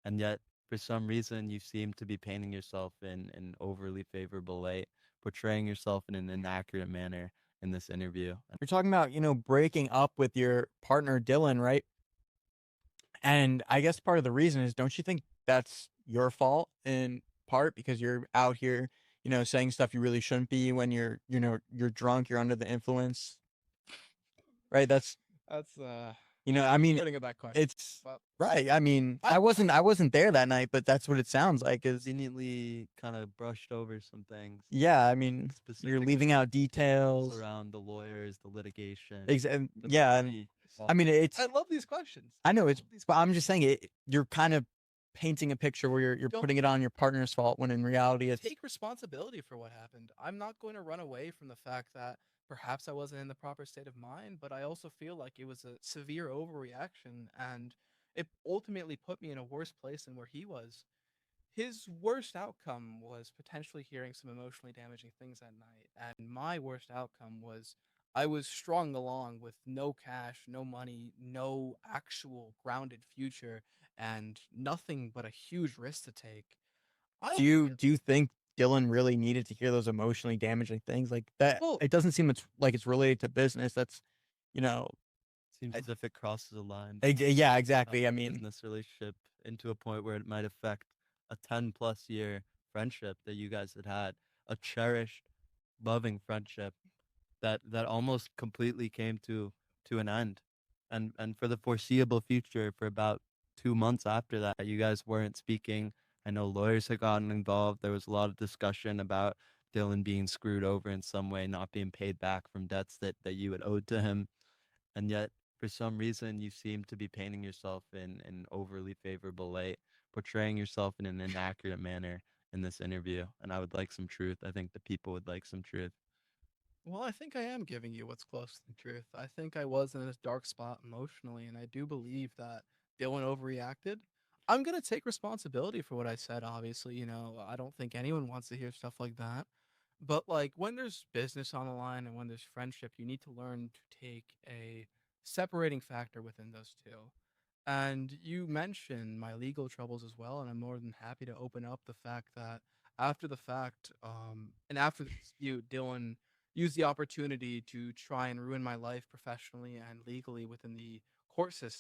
and yet for some reason you seem to be painting yourself in an overly favorable light, portraying yourself in an inaccurate manner in this interview. You're talking about, breaking up with your partner Dylan, right? And I guess part of the reason is, don't you think that's your fault in part because you're out here, saying stuff you really shouldn't be when you're drunk, you're under the influence, right? That's I mean, putting it that question. it's But right. I mean, I I wasn't there that night, but that's what it sounds like. Is Conveniently kind of brushed over some things, yeah. I mean, you're specific leaving out details details. around the lawyers, the litigation, the Yeah, and money. I mean, I love these questions. I know I it's, love these but I'm questions. just saying it. You're kind of painting a picture where you're Don't putting it on your partner's fault when in reality it's take responsibility for what happened. I'm not going to run away from the fact that perhaps I wasn't in the proper state of mind, but I also feel like it was a severe overreaction and it ultimately put me in a worse place than where he was. His worst outcome was potentially hearing some emotionally damaging things at night, and my worst outcome was I was strung along with no cash, no money, no actual grounded future, and nothing but a huge risk to take. I do you think Dylan really needed to hear those emotionally damaging things like that? well, It doesn't seem like it's related to business. That's you know, Seems I, as if it crosses a line yeah, past exactly. I the mean, business relationship into a point where it might affect a 10 plus year friendship that you guys had, a cherished, loving friendship that almost completely came to an end. And for the foreseeable future, for about 2 months after that, you guys weren't speaking. I know lawyers had gotten involved. There was a lot of discussion about Dylan being screwed over in some way, not being paid back from debts that you had owed to him. And yet for some reason you seem to be painting yourself in an overly favorable light, portraying yourself in an inaccurate manner in this interview. And I would like some truth. I think the people would like some truth. well, I think I am giving you what's close to the truth. I think I was in a dark spot emotionally, and I do believe that Dylan overreacted. I'm gonna take responsibility for what I said. Obviously, I don't think anyone wants to hear stuff like that. But like when there's business on the line and when there's friendship, you need to learn to take a separating factor within those two. And you mentioned my legal troubles as well, and I'm more than happy to open up the fact that after the fact, and after the dispute, Dylan used the opportunity to try and ruin my life professionally and legally within the court system.